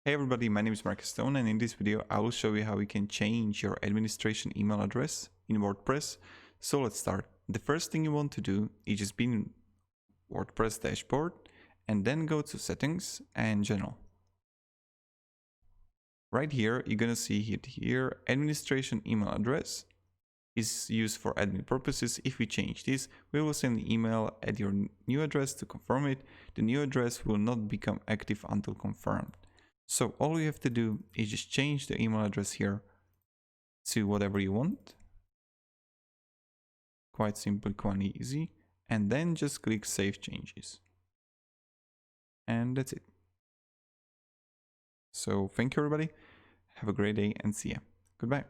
Hey everybody, my name is Marcus Stone, and in this video I will show you how you can change your administration email address in WordPress. So let's start. The first thing you want to do is just be in WordPress dashboard and then go to settings and general. Right here you're gonna see it here, administration email address is used for admin purposes. If we change this, we will send an email at your new address to confirm it. The new address will not become active until confirmed. So all you have to do is just change the email address here to whatever you want. Quite simple, quite easy. And then just click Save Changes. And that's it. So thank you everybody. Have a great day and see ya. Goodbye.